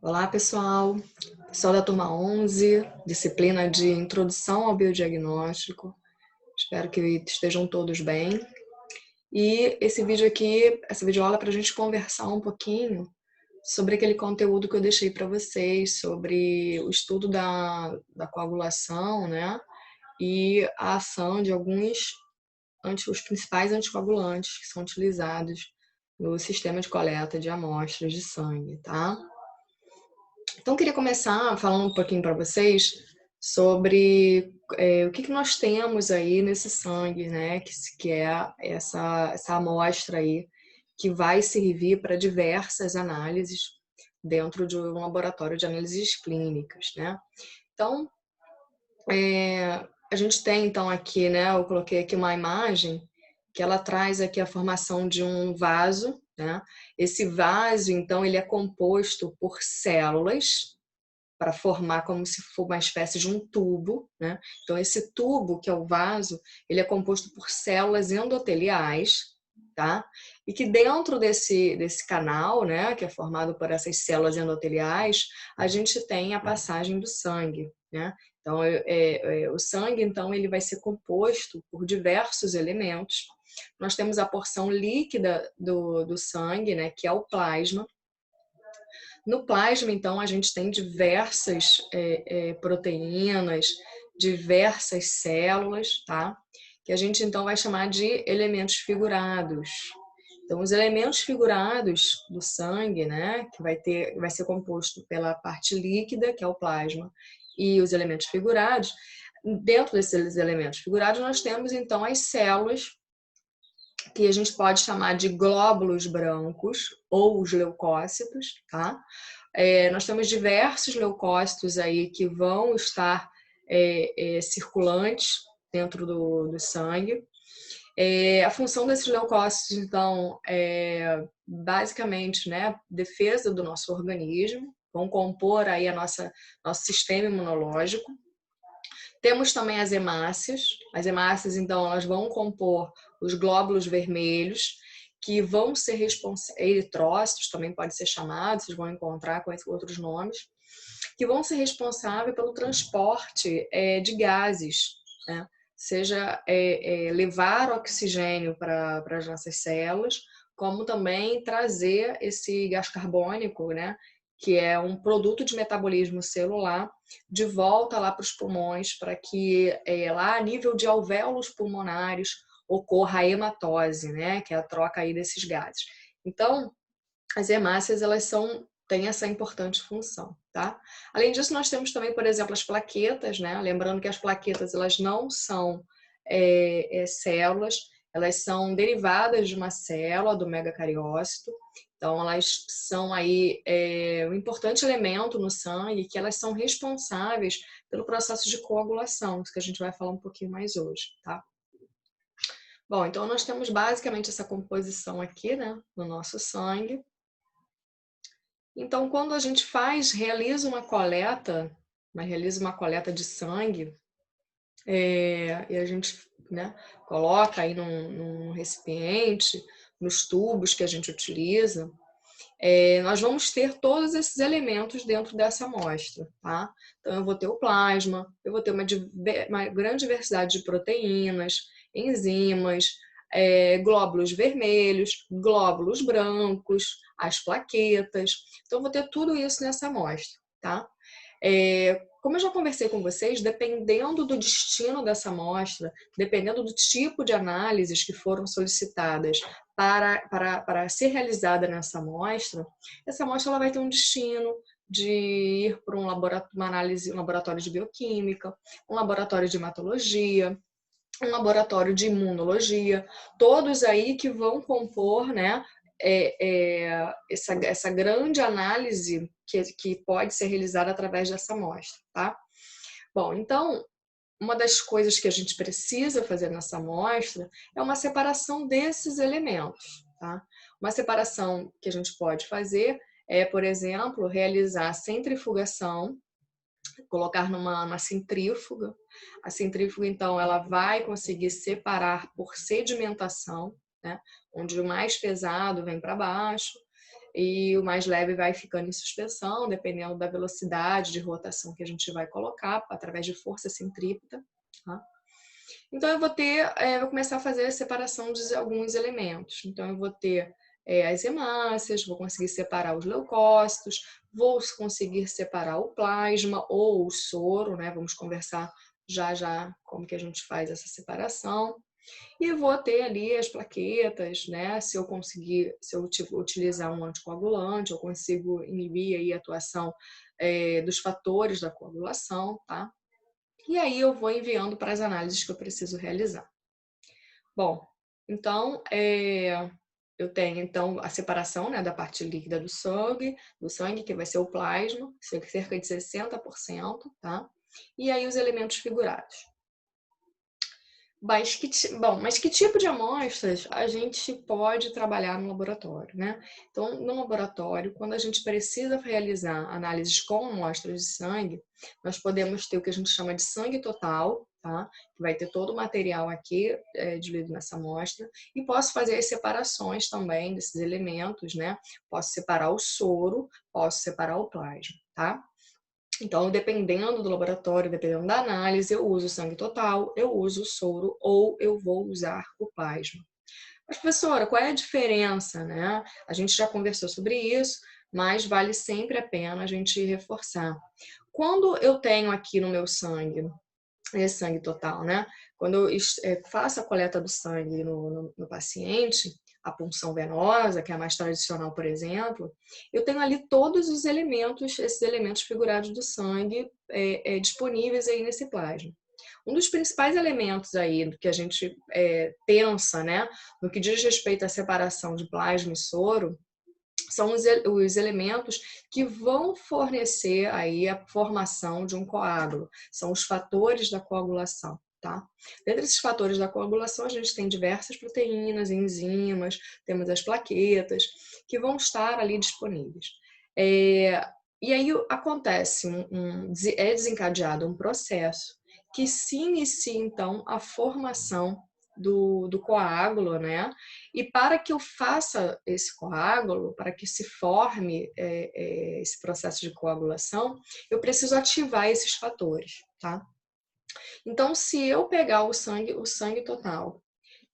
Olá, pessoal. Pessoal da turma 11, disciplina de Introdução ao Biodiagnóstico. Espero que estejam todos bem. E esse vídeo aqui, essa videoaula é para a gente conversar um pouquinho sobre aquele conteúdo que eu deixei para vocês, sobre o estudo da coagulação, né? E a ação de os principais anticoagulantes que são utilizados no sistema de coleta de amostras de sangue, tá? Então, eu queria começar falando um pouquinho para vocês sobre o que nós temos aí nesse sangue, né? Que é essa amostra aí, que vai servir para diversas análises dentro de um laboratório de análises clínicas, né? Então, a gente tem então aqui, né? Eu coloquei aqui uma imagem que ela traz aqui a formação de um vaso, né? Esse vaso, então, ele é composto por células para formar como se for uma espécie de um tubo, né? Então esse tubo, que é o vaso, ele é composto por células endoteliais, tá? E que dentro desse canal, né, que é formado por essas células endoteliais, a gente tem a passagem do sangue, né? Então o sangue, então, ele vai ser composto por diversos elementos. Nós temos a porção líquida do sangue, né, que é o plasma. No plasma, então, a gente tem diversas proteínas, diversas células, tá? Que a gente, então, vai chamar de elementos figurados. Então, os elementos figurados do sangue, né, que vai ser composto pela parte líquida, que é o plasma, e os elementos figurados, dentro desses elementos figurados, nós temos, então, as células, que a gente pode chamar de glóbulos brancos ou os leucócitos, tá? Nós temos diversos leucócitos aí que vão estar circulantes dentro do sangue. A função desses leucócitos, então, é basicamente, né, defesa do nosso organismo, vão compor aí nosso sistema imunológico. Temos também as hemácias. As hemácias, então, elas vão compor os glóbulos vermelhos, que vão ser responsáveis, eritrócitos também pode ser chamado, vocês vão encontrar com outros nomes, que vão ser responsáveis pelo transporte de gases, né? Seja levar oxigênio para as nossas células, como também trazer esse gás carbônico, né? Que é um produto de metabolismo celular, de volta lá para os pulmões, para que lá a nível de alvéolos pulmonares ocorra a hematose, né? Que é a troca aí desses gases. Então, as hemácias, elas têm essa importante função, tá? Além disso, nós temos também, por exemplo, as plaquetas, né? Lembrando que as plaquetas, elas não são células, elas são derivadas de uma célula, do megacariócito. Então, elas são aí um importante elemento no sangue, que elas são responsáveis pelo processo de coagulação, isso que a gente vai falar um pouquinho mais hoje, tá? Bom, então nós temos basicamente essa composição aqui, né, no nosso sangue. Então, quando a gente realiza uma coleta de sangue, e a gente, né, coloca aí num recipiente, nos tubos que a gente utiliza, nós vamos ter todos esses elementos dentro dessa amostra, tá? Então, eu vou ter o plasma, eu vou ter uma grande diversidade de proteínas, enzimas, glóbulos vermelhos, glóbulos brancos, as plaquetas. Então, eu vou ter tudo isso nessa amostra, tá? Como eu já conversei com vocês, dependendo do destino dessa amostra, dependendo do tipo de análises que foram solicitadas para ser realizada nessa amostra, essa amostra ela vai ter um destino de ir para um laboratório de bioquímica, um laboratório de hematologia, um laboratório de imunologia, todos aí que vão compor, né, essa grande análise que pode ser realizada através dessa amostra, tá? Bom, então, uma das coisas que a gente precisa fazer nessa amostra é uma separação desses elementos, tá? Uma separação que a gente pode fazer por exemplo, realizar a centrifugação, colocar numa centrífuga. A centrífuga, então, ela vai conseguir separar por sedimentação, né? Onde o mais pesado vem para baixo. e o mais leve vai ficando em suspensão, dependendo da velocidade de rotação que a gente vai colocar, através de força centrípeta, tá? Então, vou começar a fazer a separação de alguns elementos. Então, eu vou ter as hemácias, vou conseguir separar os leucócitos, vou conseguir separar o plasma ou o soro, né? Vamos conversar já já como que a gente faz essa separação. E vou ter ali as plaquetas, né? Se eu utilizar um anticoagulante, eu consigo inibir aí a atuação dos fatores da coagulação, tá? E aí eu vou enviando para as análises que eu preciso realizar. Bom, então eu tenho então a separação, né, da parte líquida do sangue, que vai ser o plasma, cerca de 60%, tá? E aí os elementos figurados. Mas que tipo de amostras a gente pode trabalhar no laboratório, né? Então, no laboratório, quando a gente precisa realizar análises com amostras de sangue, nós podemos ter o que a gente chama de sangue total, tá? Que vai ter todo o material aqui diluído nessa amostra, e posso fazer as separações também desses elementos, né? Posso separar o soro, posso separar o plasma, tá? Então, dependendo do laboratório, dependendo da análise, eu uso o sangue total, eu uso o soro ou eu vou usar o plasma. Mas, professora, qual é a diferença, né? A gente já conversou sobre isso, mas vale sempre a pena a gente reforçar. Quando eu tenho aqui no meu sangue, esse sangue total, né? Quando eu faço a coleta do sangue no paciente, a punção venosa, que é a mais tradicional, por exemplo, eu tenho ali todos os elementos, esses elementos figurados do sangue disponíveis aí nesse plasma. Um dos principais elementos aí que a gente pensa, né, no que diz respeito à separação de plasma e soro, são os elementos que vão fornecer aí a formação de um coágulo. São os fatores da coagulação, tá? Dentre esses fatores da coagulação, a gente tem diversas proteínas, enzimas, temos as plaquetas, que vão estar ali disponíveis. E aí acontece, é desencadeado um processo que se inicia, então, a formação do coágulo, né? E para que eu faça esse coágulo, para que se forme esse processo de coagulação, eu preciso ativar esses fatores, tá? Então, se eu pegar o sangue total,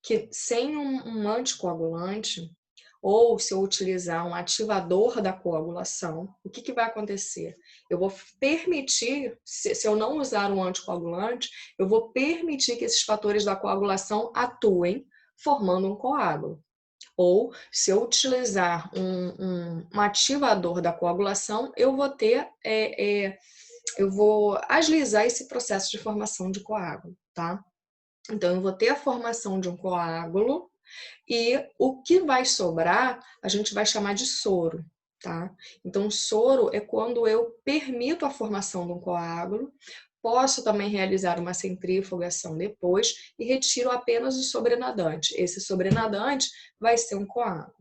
que sem um anticoagulante, ou se eu utilizar um ativador da coagulação, o que vai acontecer? Eu vou permitir, se eu não usar um anticoagulante, eu vou permitir que esses fatores da coagulação atuem, formando um coágulo. Ou, se eu utilizar um ativador da coagulação, eu vou agilizar esse processo de formação de coágulo, tá? Então, eu vou ter a formação de um coágulo e o que vai sobrar, a gente vai chamar de soro, tá? Então, soro é quando eu permito a formação de um coágulo, posso também realizar uma centrifugação depois e retiro apenas o sobrenadante. Esse sobrenadante vai ser um coágulo.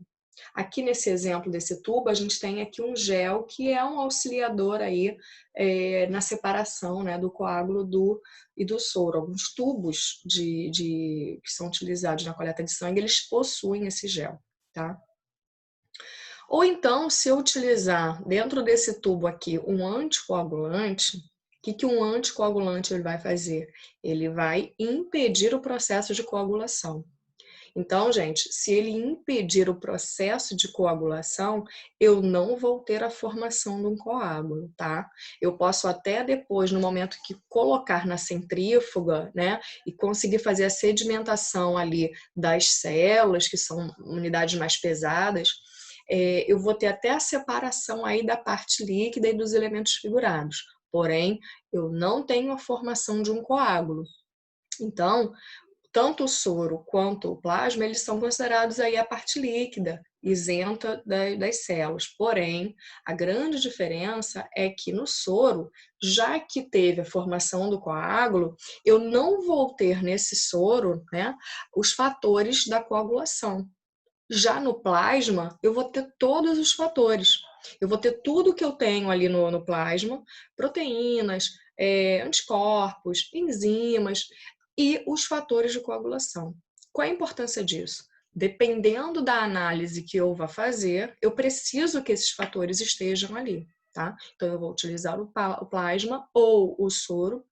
Aqui nesse exemplo desse tubo, a gente tem aqui um gel que é um auxiliador aí na separação, né, do coágulo e do soro. Alguns tubos que são utilizados na coleta de sangue, eles possuem esse gel, tá? Ou então, se eu utilizar dentro desse tubo aqui um anticoagulante, o que um anticoagulante ele vai fazer? Ele vai impedir o processo de coagulação. Então, gente, se ele impedir o processo de coagulação, eu não vou ter a formação de um coágulo, tá? Eu posso até depois, no momento que colocar na centrífuga, né, e conseguir fazer a sedimentação ali das células, que são unidades mais pesadas, eu vou ter até a separação aí da parte líquida e dos elementos figurados. Porém, eu não tenho a formação de um coágulo. Então, tanto o soro quanto o plasma, eles são considerados aí a parte líquida, isenta das células. Porém, a grande diferença é que no soro, já que teve a formação do coágulo, eu não vou ter nesse soro, né, os fatores da coagulação. Já no plasma, eu vou ter todos os fatores. Eu vou ter tudo que eu tenho ali no plasma, proteínas, anticorpos, enzimas, e os fatores de coagulação. Qual é a importância disso? Dependendo da análise que eu vá fazer, eu preciso que esses fatores estejam ali, tá? Então, eu vou utilizar o plasma ou o soro,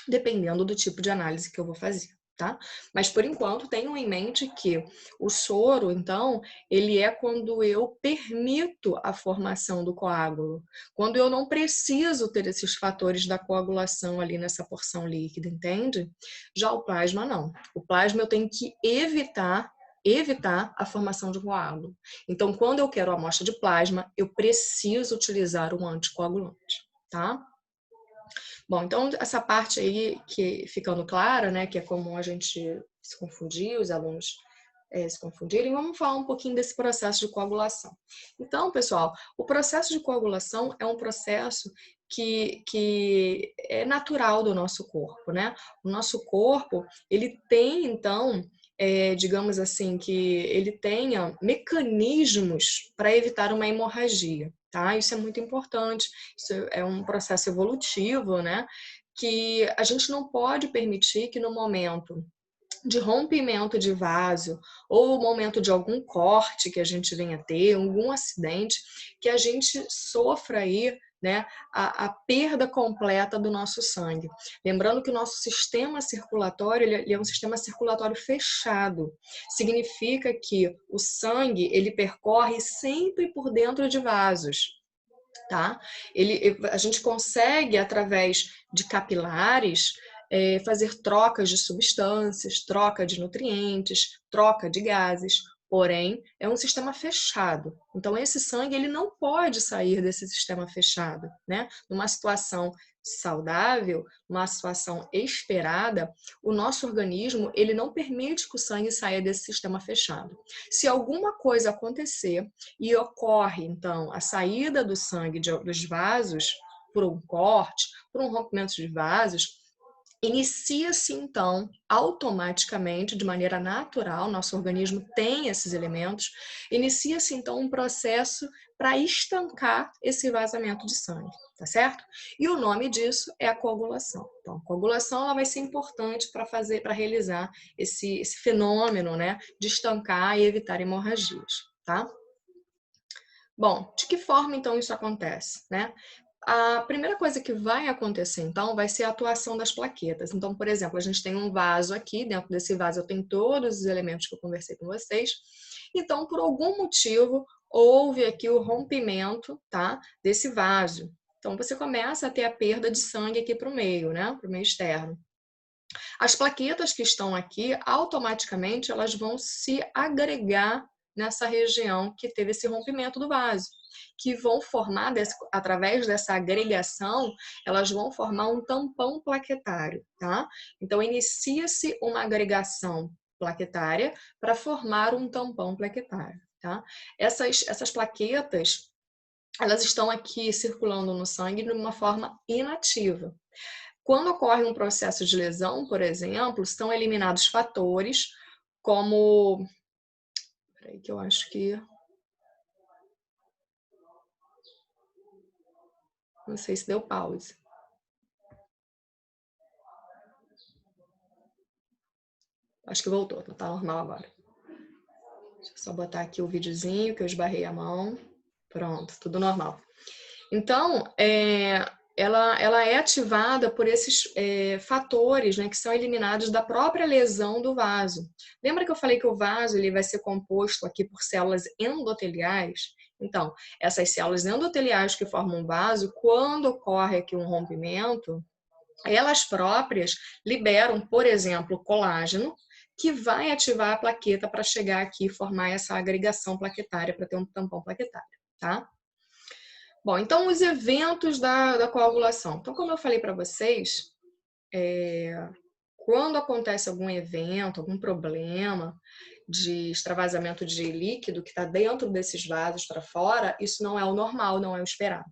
dependendo do tipo de análise que eu vou fazer, tá? Mas, por enquanto, tenham em mente que o soro, então, ele é quando eu permito a formação do coágulo, quando eu não preciso ter esses fatores da coagulação ali nessa porção líquida, entende? Já o plasma, não. O plasma eu tenho que evitar a formação de um coágulo. Então, quando eu quero a amostra de plasma, eu preciso utilizar um anticoagulante, tá? Bom, então essa parte aí que ficando clara, né, que é comum a gente se confundir, os alunos se confundirem, vamos falar um pouquinho desse processo de coagulação. Então, pessoal, o processo de coagulação é um processo que é natural do nosso corpo, né? O nosso corpo, ele tem, então, digamos assim, que ele tenha mecanismos para evitar uma hemorragia, tá? Isso é muito importante, isso é um processo evolutivo, né? Que a gente não pode permitir que no momento de rompimento de vaso ou o momento de algum corte que a gente venha ter, algum acidente, que a gente sofra aí, né, a perda completa do nosso sangue. Lembrando que o nosso sistema circulatório ele é um sistema circulatório fechado. Significa que o sangue ele percorre sempre por dentro de vasos. Tá? A gente consegue, através de capilares, fazer trocas de substâncias, troca de nutrientes, troca de gases, porém, é um sistema fechado. Então, esse sangue ele não pode sair desse sistema fechado, né? Numa situação saudável, uma situação esperada, o nosso organismo ele não permite que o sangue saia desse sistema fechado. Se alguma coisa acontecer e ocorre, então, a saída do sangue dos vasos por um corte, por um rompimento de vasos, inicia-se, então, automaticamente, de maneira natural, nosso organismo tem esses elementos, inicia-se, então, um processo para estancar esse vazamento de sangue, tá certo? E o nome disso é a coagulação. Então, a coagulação ela vai ser importante para realizar esse fenômeno, né, de estancar e evitar hemorragias, tá? Bom, de que forma então isso acontece, né? A primeira coisa que vai acontecer, então, vai ser a atuação das plaquetas. Então, por exemplo, a gente tem um vaso aqui, dentro desse vaso eu tenho todos os elementos que eu conversei com vocês. Então, por algum motivo, houve aqui o rompimento, tá, desse vaso. Então, você começa a ter a perda de sangue aqui para o meio, né, para o meio externo. As plaquetas que estão aqui, automaticamente, elas vão se agregar nessa região que teve esse rompimento do vaso, que vão formar, através dessa agregação, elas vão formar um tampão plaquetário, tá? Então, inicia-se uma agregação plaquetária para formar um tampão plaquetário, tá? Essas plaquetas, elas estão aqui circulando no sangue de uma forma inativa. Quando ocorre um processo de lesão, por exemplo, são eliminados fatores como... Peraí que eu acho que... Não sei se deu pause. Acho que voltou, tá normal agora. Deixa eu só botar aqui o videozinho que eu esbarrei a mão. Pronto, tudo normal. Então, ela é ativada por esses fatores, né, que são eliminados da própria lesão do vaso. Lembra que eu falei que o vaso ele vai ser composto aqui por células endoteliais? Então, essas células endoteliais que formam um vaso, quando ocorre aqui um rompimento, elas próprias liberam, por exemplo, colágeno, que vai ativar a plaqueta para chegar aqui e formar essa agregação plaquetária, para ter um tampão plaquetário, tá? Bom, então os eventos da coagulação. Então, como eu falei para vocês, quando acontece algum evento, algum problema de extravasamento de líquido que está dentro desses vasos para fora, isso não é o normal, não é o esperado.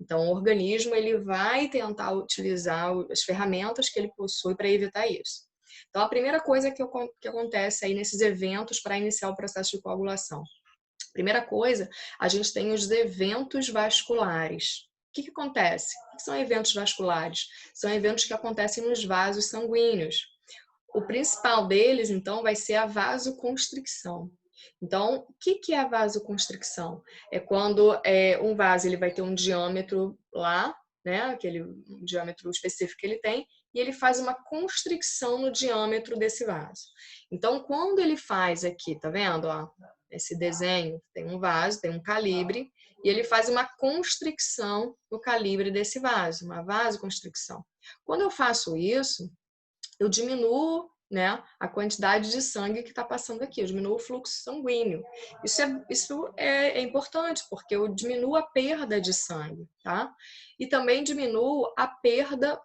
Então, o organismo ele vai tentar utilizar as ferramentas que ele possui para evitar isso. Então, a primeira coisa que acontece aí nesses eventos para iniciar o processo de coagulação. Primeira coisa, a gente tem os eventos vasculares. O que acontece? O que são eventos vasculares? São eventos que acontecem nos vasos sanguíneos. O principal deles, então, vai ser a vasoconstricção. Então, o que que é a vasoconstricção? É quando um vaso ele vai ter um diâmetro lá, né, aquele diâmetro específico que ele tem, e ele faz uma constricção no diâmetro desse vaso. Então, quando ele faz aqui, tá vendo, ó, esse desenho, tem um vaso, tem um calibre, e ele faz uma constricção no calibre desse vaso, uma vasoconstricção. Quando eu faço isso, eu diminuo, né, a quantidade de sangue que está passando aqui, eu diminuo o fluxo sanguíneo. Isso é importante, porque eu diminuo a perda de sangue, tá? E também diminuo a perda,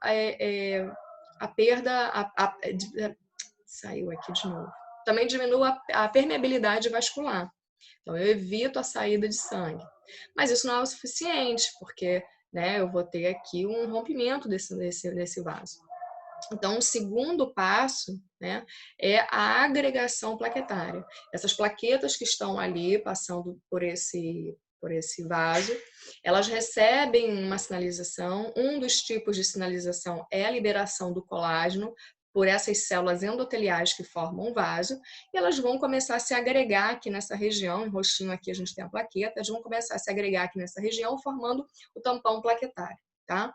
saiu aqui de novo. Também diminuo a permeabilidade vascular. Então, eu evito a saída de sangue. Mas isso não é o suficiente, porque, né, eu vou ter aqui um rompimento desse vaso. Então, o segundo passo, né, é a agregação plaquetária. Essas plaquetas que estão ali passando por esse vaso, elas recebem uma sinalização. Um dos tipos de sinalização é a liberação do colágeno por essas células endoteliais que formam o vaso, e elas vão começar a se agregar aqui nessa região. Em roxinho aqui a gente tem a plaqueta, elas vão começar a se agregar aqui nessa região, formando o tampão plaquetário, tá?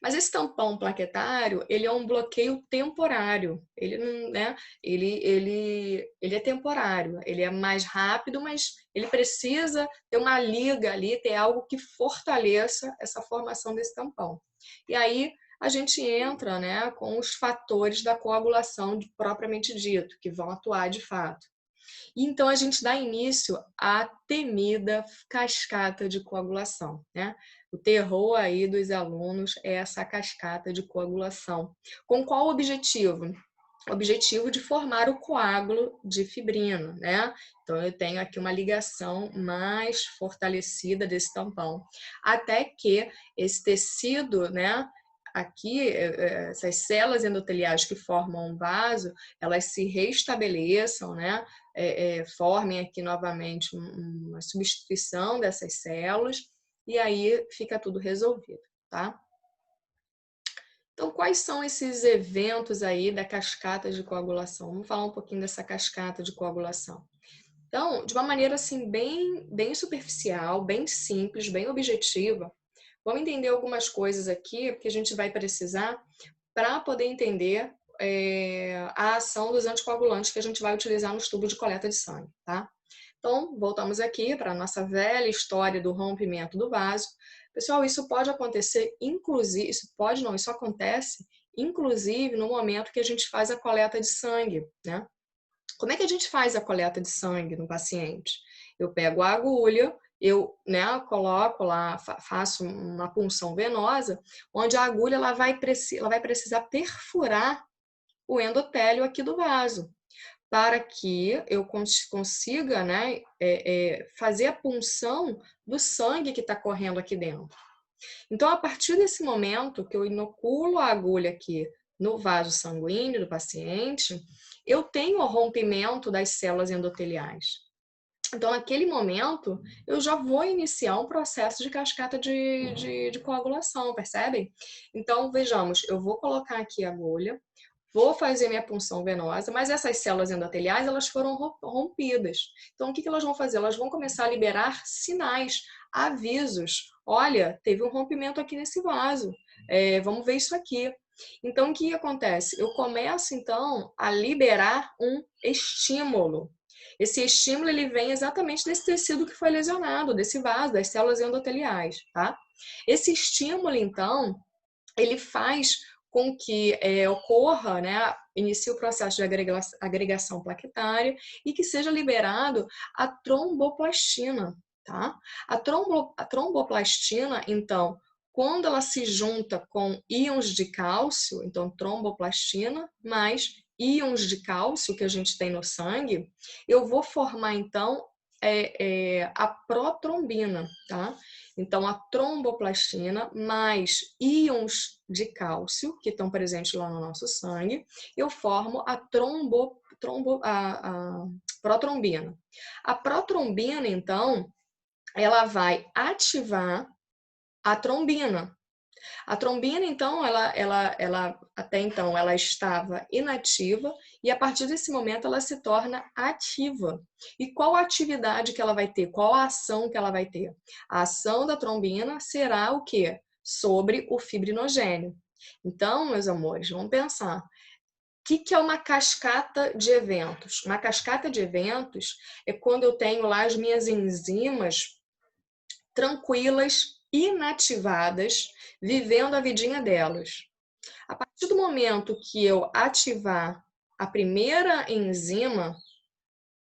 Mas esse tampão plaquetário, ele é um bloqueio temporário. Ele não, né? Ele é temporário. Ele é mais rápido, mas ele precisa ter uma liga ali, ter algo que fortaleça essa formação desse tampão. E aí a gente entra, né, com os fatores da coagulação propriamente dito, que vão atuar de fato. E então a gente dá início à temida cascata de coagulação, né? O terror aí dos alunos é essa cascata de coagulação. Com qual objetivo? O objetivo de formar o coágulo de fibrina, né? Então eu tenho aqui uma ligação mais fortalecida desse tampão, até que esse tecido, né? Aqui, essas células endoteliais que formam um vaso, elas se restabeleçam, né? Formem aqui novamente uma substituição dessas células e aí fica tudo resolvido, tá? Então, quais são esses eventos aí da cascata de coagulação? Vamos falar um pouquinho dessa cascata de coagulação. Então, de uma maneira assim bem superficial, bem simples, bem objetiva, vamos entender algumas coisas aqui que a gente vai precisar para poder entender a ação dos anticoagulantes que a gente vai utilizar nos tubos de coleta de sangue, tá? Então, voltamos aqui para a nossa velha história do rompimento do vaso. Pessoal, isso pode acontecer, inclusive, isso acontece, inclusive, no momento que a gente faz a coleta de sangue, né? Como é que a gente faz a coleta de sangue no paciente? Eu pego a agulha, eu, né, coloco lá, faço uma punção venosa, onde a agulha ela vai precisar perfurar o endotélio aqui do vaso, para que eu consiga, né, fazer a punção do sangue que está correndo aqui dentro. Então, a partir desse momento que eu inoculo a agulha aqui no vaso sanguíneo do paciente, eu tenho o rompimento das células endoteliais. Então, naquele momento, eu já vou iniciar um processo de cascata de coagulação, percebem? Então, vejamos, eu vou colocar aqui a agulha, vou fazer minha punção venosa, mas essas células endoteliais, elas foram rompidas. Então, o que elas vão fazer? Elas vão começar a liberar sinais, avisos. Olha, teve um rompimento aqui nesse vaso. Vamos ver isso aqui. Então, o que acontece? Eu começo, então, a liberar um estímulo. Esse estímulo, ele vem exatamente desse tecido que foi lesionado, desse vaso, das células endoteliais, tá? Esse estímulo, então, ele faz com que ocorra, né, inicie o processo de agregação plaquetária e que seja liberado a tromboplastina, tá? A tromboplastina, então, quando ela se junta com íons de cálcio, então tromboplastina mais íons de cálcio que a gente tem no sangue, eu vou formar, então, a protrombina, tá? Então, a tromboplastina mais íons de cálcio, que estão presentes lá no nosso sangue, eu formo a protrombina. A protrombina, então, ela vai ativar a trombina. A trombina, então, ela até então ela estava inativa e a partir desse momento ela se torna ativa. E qual a atividade que ela vai ter? Qual a ação que ela vai ter? A ação da trombina será o quê? Sobre o fibrinogênio. Então, meus amores, vamos pensar. O que é uma cascata de eventos? Uma cascata de eventos é quando eu tenho lá as minhas enzimas tranquilas, inativadas, vivendo a vidinha delas. A partir do momento que eu ativar a primeira enzima,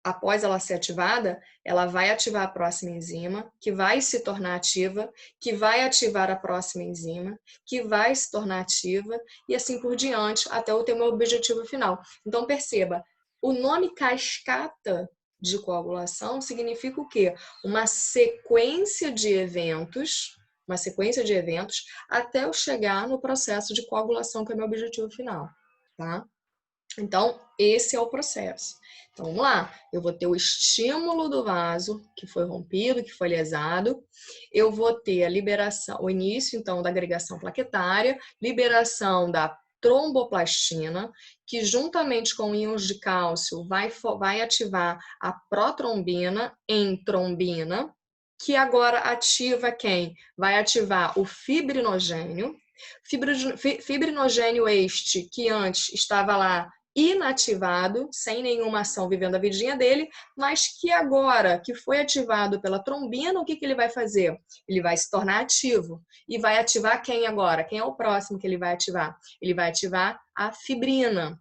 após ela ser ativada, ela vai ativar a próxima enzima, que vai se tornar ativa, que vai ativar a próxima enzima, que vai se tornar ativa, e assim por diante, até eu ter meu objetivo final. Então, perceba, o nome cascata de coagulação significa o quê? Uma sequência de eventos, até eu chegar no processo de coagulação, que é meu objetivo final, tá? Então, esse é o processo. Então, vamos lá. Eu vou ter o estímulo do vaso, que foi rompido, que foi lesado. Eu vou ter a liberação, o início, então, da agregação plaquetária, liberação da tromboplastina, que juntamente com íons de cálcio vai ativar a protrombina em trombina, que agora ativa quem? Vai ativar o fibrinogênio. Fibrinogênio este que antes estava lá inativado, sem nenhuma ação, vivendo a vidinha dele, mas que agora, que foi ativado pela trombina, o que ele vai fazer? Ele vai se tornar ativo. E vai ativar quem agora? Quem é o próximo que ele vai ativar? Ele vai ativar a fibrina.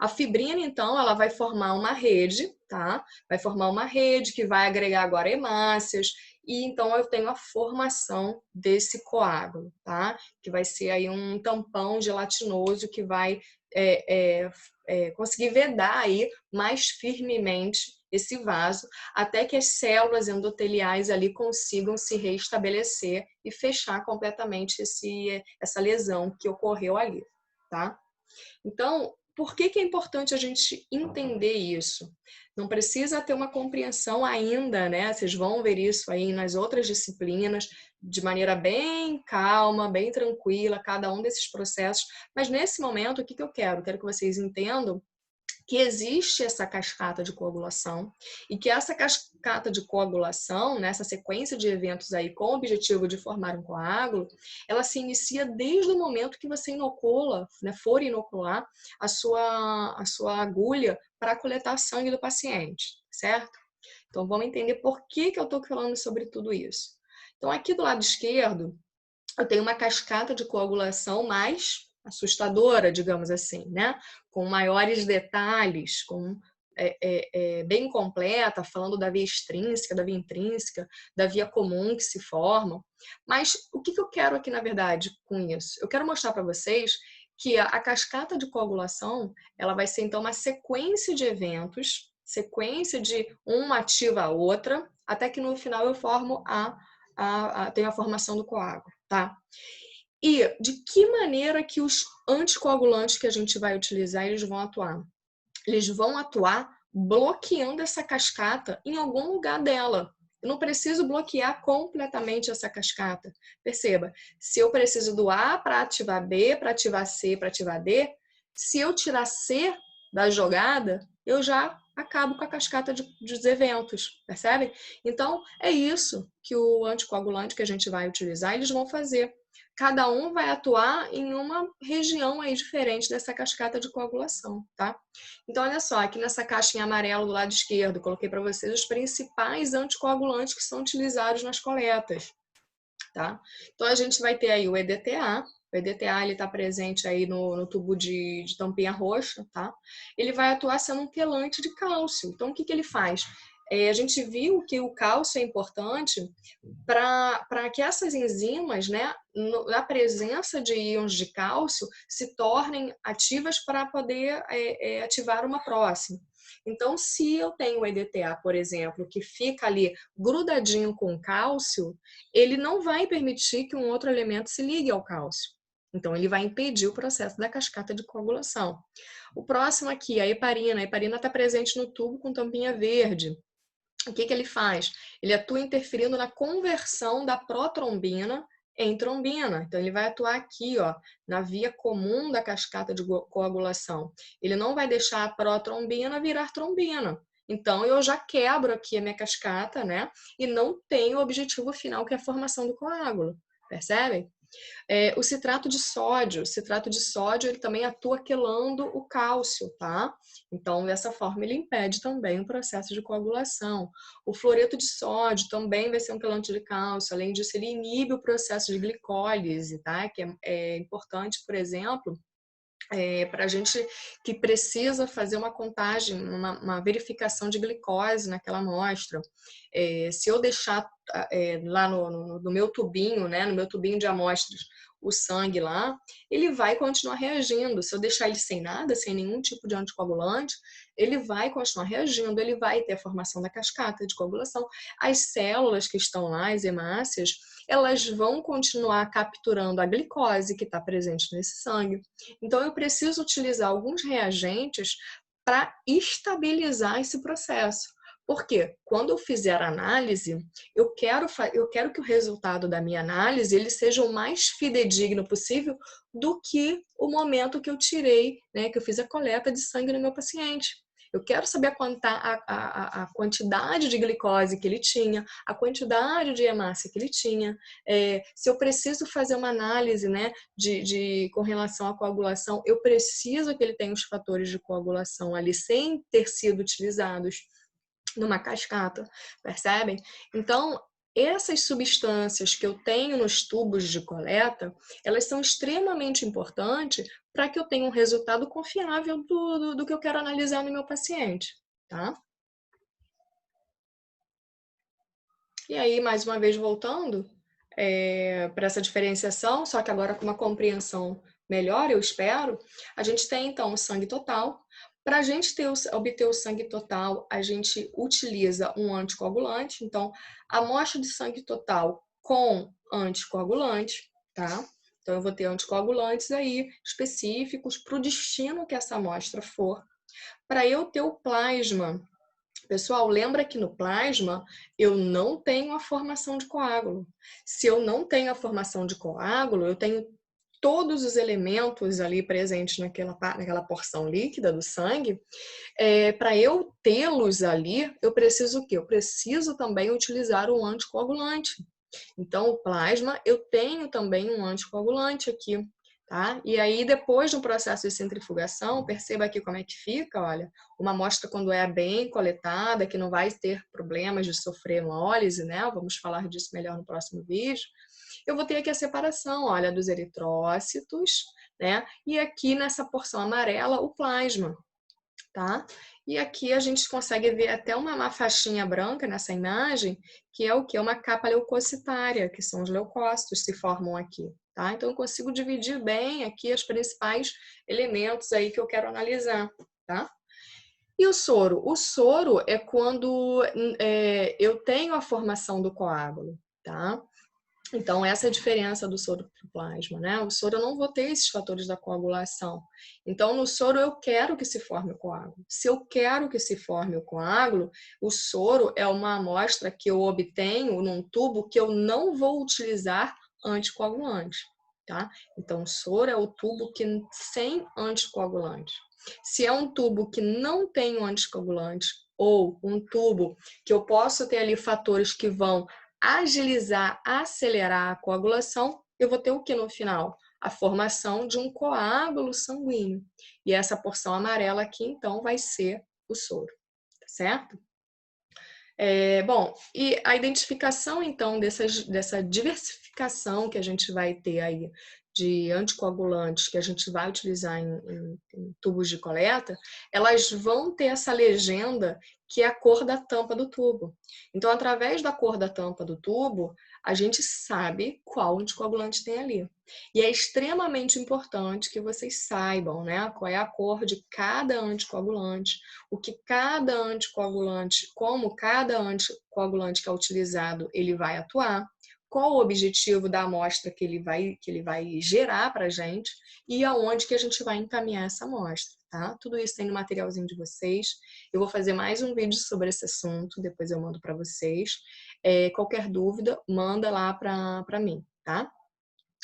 A fibrina, então, ela vai formar uma rede, tá? Vai formar uma rede que vai agregar agora hemácias, e então eu tenho a formação desse coágulo, tá? Que vai ser aí um tampão gelatinoso que vai conseguir vedar aí mais firmemente esse vaso, até que as células endoteliais ali consigam se reestabelecer e fechar completamente essa lesão que ocorreu ali, tá? Então, por que é importante a gente entender isso? Não precisa ter uma compreensão ainda, né? Vocês vão ver isso aí nas outras disciplinas, de maneira bem calma, bem tranquila, cada um desses processos. Mas nesse momento, o que eu quero? Quero que vocês entendam que existe essa cascata de coagulação e que essa cascata de coagulação, nessa sequência de eventos aí com o objetivo de formar um coágulo, ela se inicia desde o momento que você inocula, né, for inocular a sua agulha para coletar sangue do paciente, certo? Então vamos entender por que eu estou falando sobre tudo isso. Então aqui do lado esquerdo, eu tenho uma cascata de coagulação mais assustadora, digamos assim, né? Com maiores detalhes, bem completa, falando da via extrínseca, da via intrínseca, da via comum que se formam. Mas o que eu quero aqui, na verdade, com isso? Eu quero mostrar para vocês que a cascata de coagulação, ela vai ser, então, uma sequência de eventos, sequência de uma ativa a outra, até que no final eu formo tenho a formação do coágulo, tá? E de que maneira que os anticoagulantes que a gente vai utilizar, eles vão atuar? Eles vão atuar bloqueando essa cascata em algum lugar dela. Eu não preciso bloquear completamente essa cascata. Perceba, se eu preciso do A para ativar B, para ativar C, para ativar D, se eu tirar C da jogada, eu já acabo com a cascata dos eventos, percebe? Então, é isso que o anticoagulante que a gente vai utilizar, eles vão fazer. Cada um vai atuar em uma região aí diferente dessa cascata de coagulação, tá? Então, olha só, aqui nessa caixinha amarela do lado esquerdo, coloquei para vocês os principais anticoagulantes que são utilizados nas coletas, tá? Então, a gente vai ter aí o EDTA. O EDTA está presente aí no tubo de tampinha roxa, tá? Ele vai atuar sendo um quelante de cálcio. Então, o que ele faz? A gente viu que o cálcio é importante para que essas enzimas, né, na presença de íons de cálcio, se tornem ativas para poder ativar uma próxima. Então, se eu tenho o EDTA, por exemplo, que fica ali grudadinho com cálcio, ele não vai permitir que um outro elemento se ligue ao cálcio. Então, ele vai impedir o processo da cascata de coagulação. O próximo aqui, a heparina. A heparina está presente no tubo com tampinha verde. O que ele faz? Ele atua interferindo na conversão da protrombina em trombina. Então, ele vai atuar aqui, ó, na via comum da cascata de coagulação. Ele não vai deixar a protrombina virar trombina. Então, eu já quebro aqui a minha cascata, né? E não tenho o objetivo final, que é a formação do coágulo. Percebem? O citrato de sódio, ele também atua quelando o cálcio, tá? Então, dessa forma, ele impede também o processo de coagulação. O fluoreto de sódio também vai ser um quelante de cálcio, além disso, ele inibe o processo de glicólise, tá? Que é importante, por exemplo, para a gente que precisa fazer uma contagem, uma verificação de glicose naquela amostra. Se eu deixar lá no meu tubinho, né, no meu tubinho de amostras, o sangue lá, ele vai continuar reagindo. Se eu deixar ele sem nada, sem nenhum tipo de anticoagulante, ele vai continuar reagindo, ele vai ter a formação da cascata de coagulação. As células que estão lá, as hemácias, elas vão continuar capturando a glicose que está presente nesse sangue. Então, eu preciso utilizar alguns reagentes para estabilizar esse processo. Porque quando eu fizer a análise, eu quero que o resultado da minha análise ele seja o mais fidedigno possível do que o momento que eu tirei, né, que eu fiz a coleta de sangue no meu paciente. Eu quero saber a quantidade de glicose que ele tinha, a quantidade de hemácia que ele tinha. Se eu preciso fazer uma análise, né, com relação à coagulação, eu preciso que ele tenha os fatores de coagulação ali sem ter sido utilizados numa cascata, percebem? Então, essas substâncias que eu tenho nos tubos de coleta, elas são extremamente importantes para que eu tenha um resultado confiável do que eu quero analisar no meu paciente, tá? E aí, mais uma vez, voltando para essa diferenciação, só que agora com uma compreensão melhor, eu espero, a gente tem, então, o sangue total. Para a gente obter o sangue total, a gente utiliza um anticoagulante. Então, amostra de sangue total com anticoagulante, tá? Então, eu vou ter anticoagulantes aí específicos para o destino que essa amostra for. Para eu ter o plasma, pessoal, lembra que no plasma eu não tenho a formação de coágulo. Se eu não tenho a formação de coágulo, eu tenho todos os elementos ali presentes naquela porção líquida do sangue. Para eu tê-los ali, eu preciso o quê? Eu preciso também utilizar um anticoagulante. Então, o plasma, eu tenho também um anticoagulante aqui, tá? E aí, depois do processo de centrifugação, perceba aqui como é que fica, olha, uma amostra quando é bem coletada, que não vai ter problemas de sofrer hemólise, né? Vamos falar disso melhor no próximo vídeo. Eu vou ter aqui a separação, olha, dos eritrócitos, né? E aqui nessa porção amarela, o plasma, tá? E aqui a gente consegue ver até uma faixinha branca nessa imagem, que é o que? Uma capa leucocitária, que são os leucócitos que se formam aqui, tá? Então eu consigo dividir bem aqui os principais elementos aí que eu quero analisar, tá? E o soro? O soro é quando eu tenho a formação do coágulo, tá? Então, essa é a diferença do soro para o plasma, né? O soro eu não vou ter esses fatores da coagulação. Então, no soro eu quero que se forme o coágulo. Se eu quero que se forme o coágulo, o soro é uma amostra que eu obtenho num tubo que eu não vou utilizar anticoagulante, tá? Então, o soro é o tubo que sem anticoagulante. Se é um tubo que não tem anticoagulante ou um tubo que eu posso ter ali fatores que vão agilizar, acelerar a coagulação, eu vou ter o que no final? A formação de um coágulo sanguíneo. E essa porção amarela aqui, então, vai ser o soro, tá certo? Bom, e a identificação, então, dessa diversificação que a gente vai ter aí de anticoagulantes que a gente vai utilizar em tubos de coleta, elas vão ter essa legenda que é a cor da tampa do tubo. Então, através da cor da tampa do tubo, a gente sabe qual anticoagulante tem ali. E é extremamente importante que vocês saibam, né, qual é a cor de cada anticoagulante, o que cada anticoagulante, como cada anticoagulante que é utilizado, ele vai atuar, qual o objetivo da amostra que ele vai gerar para a gente e aonde que a gente vai encaminhar essa amostra, tá? Tudo isso tem no materialzinho de vocês. Eu vou fazer mais um vídeo sobre esse assunto, depois eu mando para vocês. Qualquer dúvida, manda lá para mim, tá?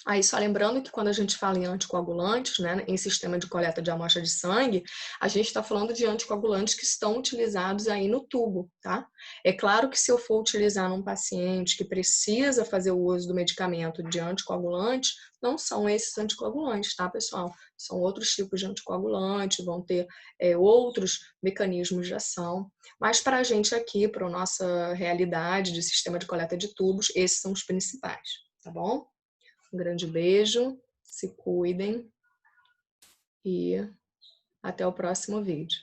Aí, só lembrando que quando a gente fala em anticoagulantes, né, em sistema de coleta de amostra de sangue, a gente está falando de anticoagulantes que estão utilizados aí no tubo, tá? É claro que se eu for utilizar num paciente que precisa fazer o uso do medicamento de anticoagulante, não são esses anticoagulantes, tá, pessoal? São outros tipos de anticoagulante, vão ter outros mecanismos de ação. Mas para a gente aqui, para a nossa realidade de sistema de coleta de tubos, esses são os principais, tá bom? Um grande beijo, se cuidem e até o próximo vídeo.